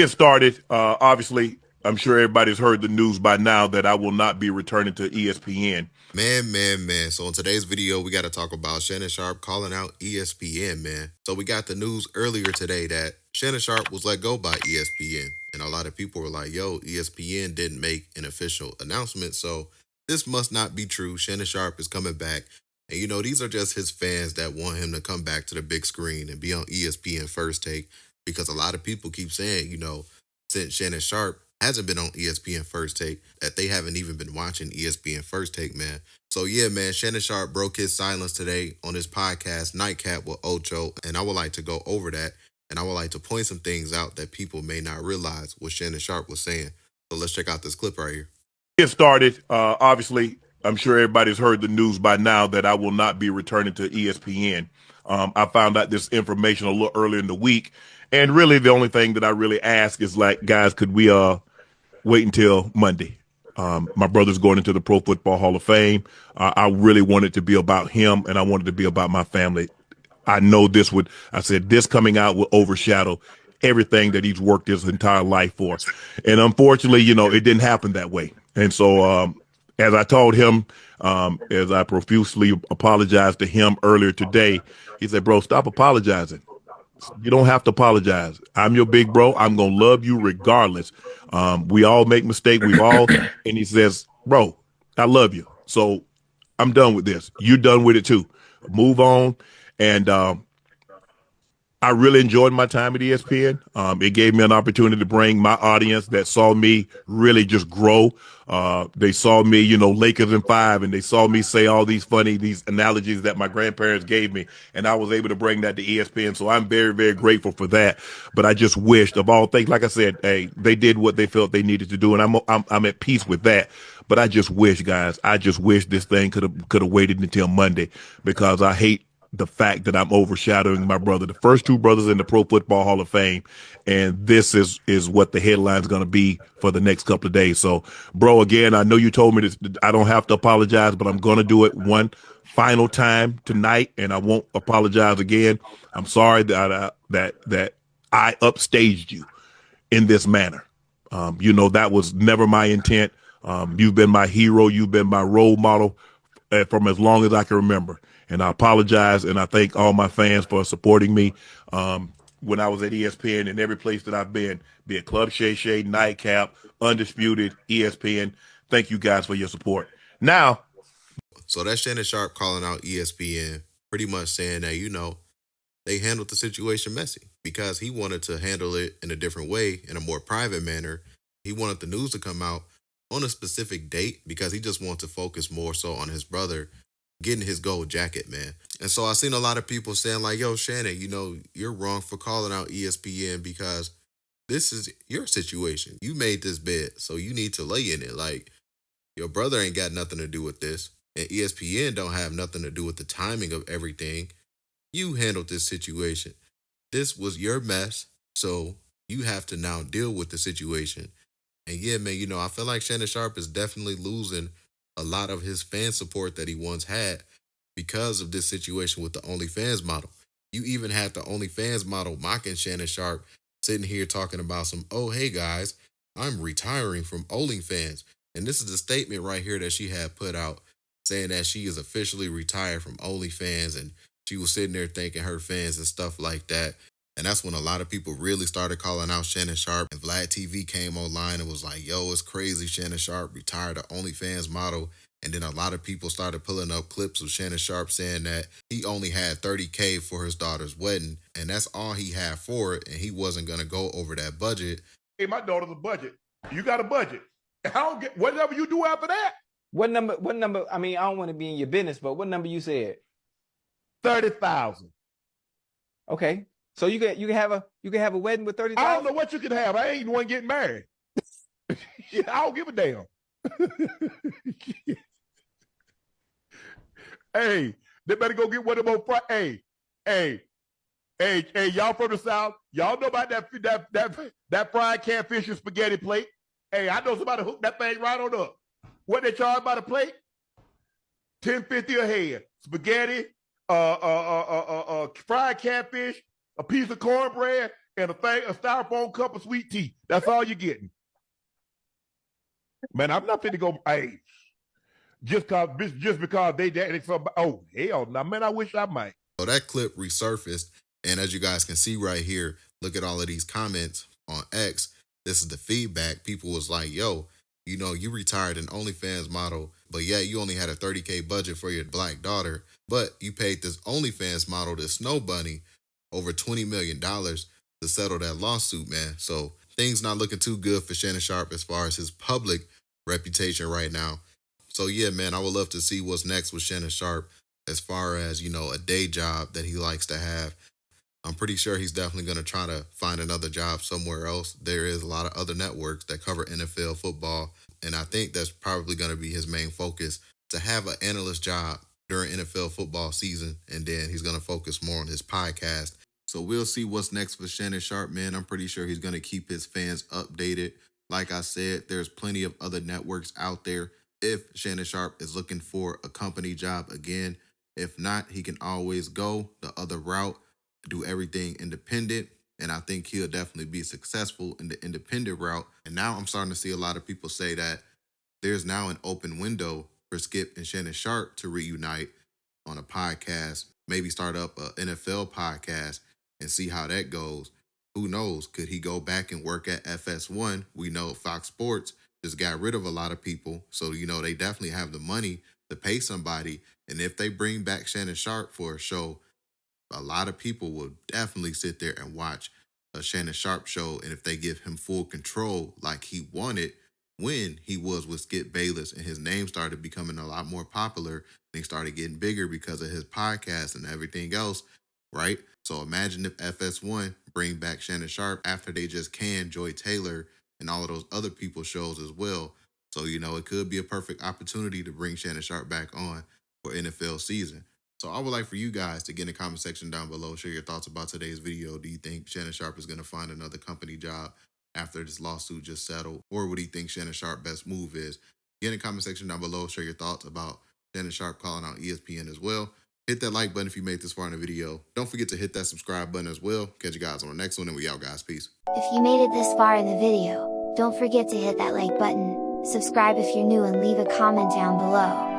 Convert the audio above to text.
Get started. Obviously, I'm sure everybody's heard the news by now that I will not be returning to ESPN. Man. So in today's video, we got to talk about Shannon Sharpe calling out ESPN, man. So we got the news earlier today that Shannon Sharpe was let go by ESPN. And a lot of people were like, yo, ESPN didn't make an official announcement. So this must not be true. Shannon Sharpe is coming back. And these are just his fans that want him to come back to the big screen and be on ESPN First Take. Because a lot of people keep saying, since Shannon Sharpe hasn't been on ESPN First Take, that they haven't even been watching ESPN First Take, man. So yeah, man, Shannon Sharpe broke his silence today on his podcast, Nightcap with Ocho, and I would like to go over that, and I would like to point some things out that people may not realize what Shannon Sharpe was saying. So let's check out this clip right here. Get started. Obviously, I'm sure everybody's heard the news by now that I will not be returning to ESPN. I found out this information a little earlier in the week, and really the only thing that I really ask is like, guys, could we wait until Monday? My brother's going into the Pro Football Hall of Fame. I really wanted it to be about him, and I wanted it to be about my family. I know I said this coming out will overshadow everything that he's worked his entire life for. And unfortunately, it didn't happen that way. And so, as I told him, as I profusely apologized to him earlier today, he said, bro, stop apologizing. You don't have to apologize. I'm your big bro. I'm going to love you regardless. We all make mistakes. And he says, bro, I love you. So I'm done with this. You're done with it too. Move on. And I really enjoyed my time at ESPN. It gave me an opportunity to bring my audience that saw me really just grow. They saw me, Lakers in 5, and they saw me say all these analogies that my grandparents gave me, and I was able to bring that to ESPN. So I'm very, very grateful for that. But I just wished, of all things, like I said, hey, they did what they felt they needed to do, and I'm at peace with that. But I just wish, guys, this thing could have waited until Monday, because I hate the fact that I'm overshadowing my brother, the first two brothers in the Pro Football Hall of Fame, and this is what the headline's going to be for the next couple of days. So, bro, again, I know you told me that I don't have to apologize, but I'm going to do it one final time tonight, and I won't apologize again. I'm sorry that I upstaged you in this manner. That was never my intent. You've been my hero. You've been my role model from as long as I can remember. And I apologize, and I thank all my fans for supporting me when I was at ESPN and every place that I've been, be it Club Shay Shay, Nightcap, Undisputed, ESPN. Thank you guys for your support. Now, So that's Shannon Sharpe calling out ESPN, pretty much saying that, they handled the situation messy because he wanted to handle it in a different way, in a more private manner. He wanted the news to come out on a specific date because he just wanted to focus more so on his brother getting his gold jacket, man. And so I seen a lot of people saying like, yo, Shannon, you're wrong for calling out ESPN because this is your situation. You made this bed, so you need to lay in it. Like, your brother ain't got nothing to do with this. And ESPN don't have nothing to do with the timing of everything. You handled this situation. This was your mess, so you have to now deal with the situation. And yeah, man, I feel like Shannon Sharpe is definitely losing a lot of his fan support that he once had because of this situation with the OnlyFans model. You even had the OnlyFans model mocking Shannon Sharpe, sitting here talking about oh, hey guys, I'm retiring from OnlyFans. And this is the statement right here that she had put out saying that she is officially retired from OnlyFans, and she was sitting there thanking her fans and stuff like that. And that's when a lot of people really started calling out Shannon Sharpe. And Vlad TV came online and was like, yo, it's crazy. Shannon Sharpe retired the OnlyFans model. And then a lot of people started pulling up clips of Shannon Sharpe saying that he only had $30K for his daughter's wedding. And that's all he had for it. And he wasn't going to go over that budget. hey, my daughter's a budget. You got a budget. I don't get whatever you do after that. What number? I mean, I don't want to be in your business, but what number you said? 30,000. Okay. So you can have a wedding with 30,000? I don't know what you can have. I ain't the one getting married. I don't give a damn. Hey, they better go get one of them. Hey, y'all from the South, y'all know about that fried catfish and spaghetti plate. Hey, I know somebody hooked that thing right on up. What they charge by the plate? $10.50 a head. Spaghetti, fried catfish, a piece of cornbread, and a styrofoam cup of sweet tea. That's all you're getting. Man, I'm not fit to go, hey, just because they did so. Oh, hell no, man, I wish I might. So that clip resurfaced, and as you guys can see right here, look at all of these comments on X. This is the feedback. People was like, yo, you know, you retired an OnlyFans model, but yeah, you only had a 30K budget for your black daughter, but you paid this OnlyFans model, this Snow Bunny, over $20 million to settle that lawsuit, man. So things not looking too good for Shannon Sharpe as far as his public reputation right now. So yeah, man, I would love to see what's next with Shannon Sharpe as far as, you know, a day job that he likes to have. I'm pretty sure he's definitely going to try to find another job somewhere else. There is a lot of other networks that cover NFL football, and I think that's probably going to be his main focus, to have an analyst job during NFL football season, and then he's going to focus more on his podcast. So we'll see what's next for Shannon Sharpe, man. I'm pretty sure he's going to keep his fans updated. Like I said, there's plenty of other networks out there if Shannon Sharpe is looking for a company job again. If not, he can always go the other route, do everything independent. And I think he'll definitely be successful in the independent route. And now I'm starting to see a lot of people say that there's now an open window for Skip and Shannon Sharpe to reunite on a podcast, maybe start up an NFL podcast and see how that goes. Who knows? Could he go back and work at FS1? We know Fox Sports just got rid of a lot of people. So, you know, they definitely have the money to pay somebody. And if they bring back Shannon Sharpe for a show, a lot of people will definitely sit there and watch a Shannon Sharpe show. And if they give him full control like he wanted when he was with Skip Bayless and his name started becoming a lot more popular and he started getting bigger because of his podcast and everything else, right? So imagine if FS1 bring back Shannon Sharpe after they just canned Joy Taylor and all of those other people's shows as well. So, you know, it could be a perfect opportunity to bring Shannon Sharpe back on for NFL season. So I would like for you guys to get in the comment section down below, share your thoughts about today's video. Do you think Shannon Sharpe is going to find another company job after this lawsuit just settled? Or what do you think Shannon Sharpe's best move is? Get in the comment section down below, share your thoughts about Shannon Sharpe calling out ESPN as well. Hit that like button if you made this far in the video. Don't forget to hit that subscribe button as well. Catch you guys on the next one, and we out, guys. Peace. If you made it this far in the video, don't forget to hit that like button, subscribe if you're new, and leave a comment down below.